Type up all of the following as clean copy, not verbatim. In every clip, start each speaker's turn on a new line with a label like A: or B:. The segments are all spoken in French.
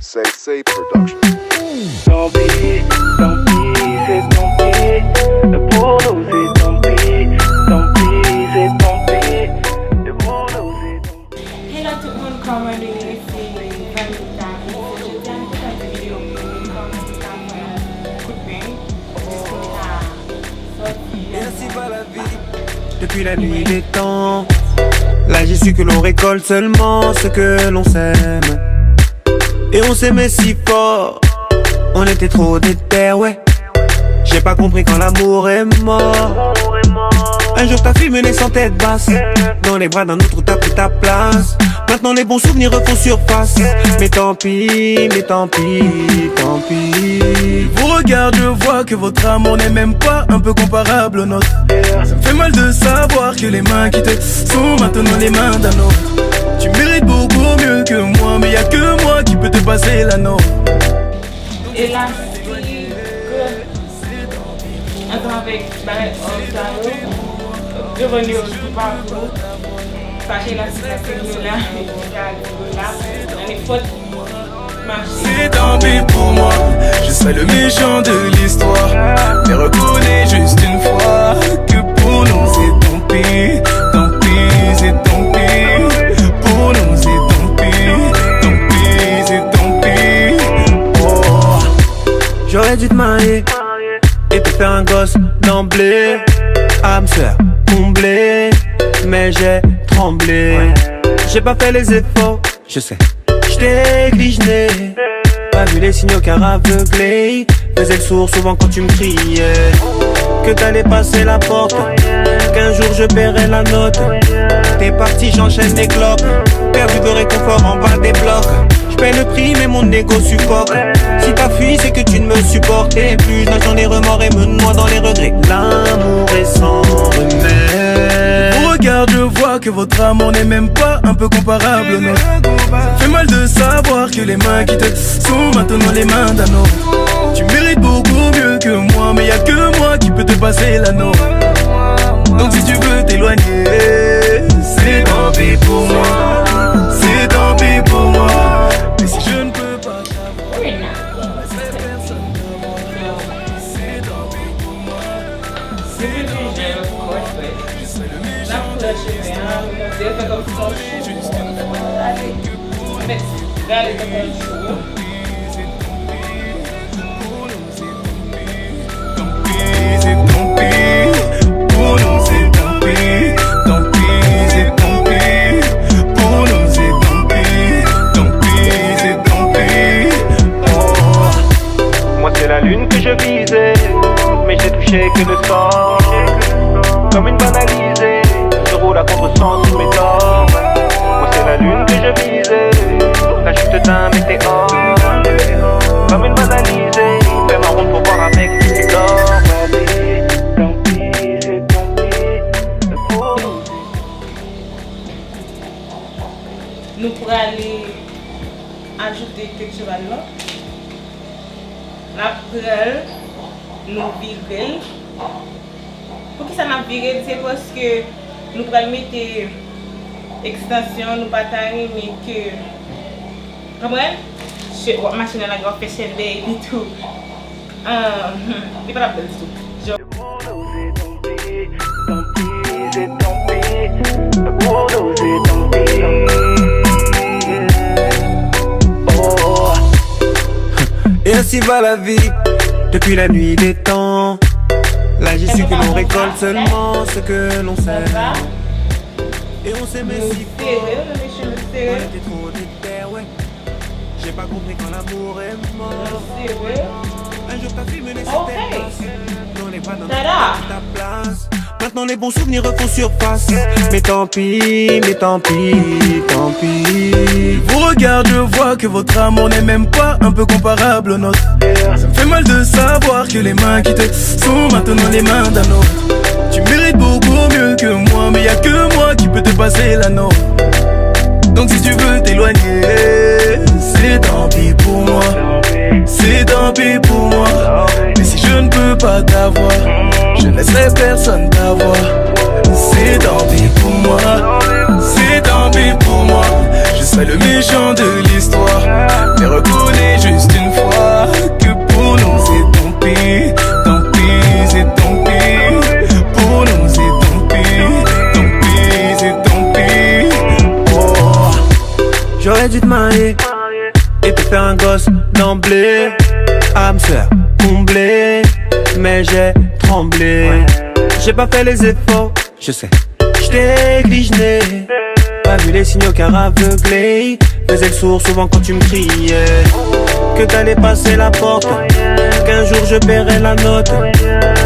A: Say Production.
B: Tant pis, c'est tant pis. Pour nous c'est tant pis, c'est tant pis. Pour nous c'est tant pis.
C: Hello tout le monde, comment allez-vous? C'est Vanita. Je tiens à cette vidéo pour commencer à coup de bain.
D: Ainsi va la vie, depuis la nuit des temps. Là j'ai su que l'on récolte seulement ce que l'on sème. Et on s'aimait si fort, on était trop déter, ouais. J'ai pas compris quand l'amour est mort. Un jour ta fille menait sans tête basse, dans les bras d'un autre t'as pris ta place. Maintenant les bons souvenirs refont surface. Mais tant pis, tant pis.
E: Je vous regarde, je vois que votre amour n'est même pas un peu comparable au nôtre. Ça me fait mal de savoir que les mains qui te sont maintenant les mains d'un autre. Tu mérites beaucoup mieux que moi, mais y'a que moi qui peux te passer la note.
C: Et là, attends avec Barrett devenu au parcours, sachez la situation là, on est faute marcher.
E: C'est tant pis pour moi, je serai le méchant de l'histoire. Mais reconnais juste une fois que pour nous c'est tant pis, c'est tant pis. Pour nous c'est tant pis, c'est tant pis. Oh.
D: J'aurais dû te marier et te faire un gosse d'emblée. Âme sœur comblée, mais j'ai tremblé. J'ai pas fait les efforts, je sais. J't'ai gligné, pas vu les signaux car aveuglé. Faisais le sourd souvent quand tu me criais que t'allais passer la porte, qu'un jour je paierai la note. T'es parti, j'enchaîne les clopes, perdu de réconfort en bas des blocs. J'paie le prix mais mon ego supporte. Si t'as fui c'est que tu ne me supportais plus. Je nage dans les remords et me noie dans les regrets. L'amour est sans remède.
E: Je vous regarde, je vois que votre amour n'est même pas un peu comparable au nôtre. Ça fait mal de savoir que les mains qui te sont maintenant les mains d'un autre. Tu mérites beaucoup mieux que moi, mais y'a que moi qui peut te passer la note. Donc si tu veux t'éloigner, c'est tant pis pour moi, c'est tant pis pour moi. Mais si je ne peux pas t'avoir, c'est personne de moi. C'est tant pis pour moi, c'est tant pis pour moi. Je serai le méchant de l'histoire. Mais juste une fois que pour nous c'est tant pis. Pour nous c'est tant pis, c'est tant pis. Pour nous c'est tant pis, c'est tant pis. Oh.
D: Moi c'est la lune que je visais, mais j'ai touché que le sang. Comme une banalisée, je roule à contresens sous mes torts. Moi c'est la lune que je visais, la chute d'un météore. Comme une banalisée, fais ma ronde pour voir avec tes corps.
B: Tant pis, c'est tant pis. Pour nous
C: Nous pourrons aller ajouter texturalement. La preuve, nous virer. Pour qui ça m'a viré, c'est parce que nous pourrons mettre extension, nous bataille, mais que. Comment? La machine à la grande fashion day et tout. C'est pas la peine du tout.
B: pour nous c'est tant pis, c'est tant pis. Pour nous c'est tant pis. Oh.
D: Et ainsi va la vie, depuis la nuit des temps. Là j'ai su que l'on récolte seulement ce que l'on sème. Et on s'aimait si fort, on était trop déter, ouais. J'ai pas compris quand l'amour est mort. Un jour ta fille menait sans tête basse, dans les bras d'un autre ta place. Maintenant les bons souvenirs refont surface. Mais tant pis, tant pis.
E: Je vous regarde, je vois que votre amour n'est même pas un peu comparable au nôtre. Ça me fait mal de savoir que les mains qui te sont maintenant les mains d'un autre. Tu mérites beaucoup mieux que moi, mais y'a que moi qui peut te passer la note. Donc si tu veux t'éloigner, c'est tant pis pour moi, c'est tant pis pour moi. Mais si je ne peux pas t'avoir, je ne laisserai personne t'avoir. C'est tant pis pour moi, c'est tant pis pour moi. Je serai le méchant de l'histoire. Mais reconnais
D: et te faire un gosse d'emblée. Âme sœur comblée, mais j'ai tremblé. J'ai pas fait les efforts, je sais. J't'ai gligné, pas vu les signaux car aveuglé. Faisais le sourd souvent quand tu me criais que t'allais passer la porte, qu'un jour je paierai la note.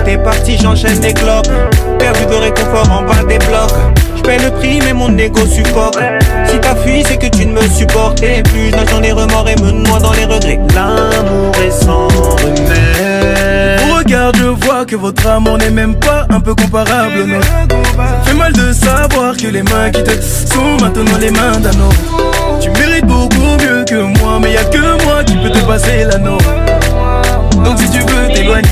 D: T'es parti, j'enchaîne les clopes, perdu de réconfort en bas des blocs. J'paie le prix mais mon ego suffoque. Si t'as fui c'est que tu ne me supportais plus. Je nage dans les remords et me noie dans les regrets. L'amour est sans remède.
E: Regarde, je vois que votre amour n'est même pas un peu comparable au nôtre. Fait mal de savoir que les mains qui te sont maintenant les mains d'un autre. Tu mérites beaucoup mieux que moi, mais y'a que moi qui peut te passer l'anneau. Donc si tu veux t'éloigner,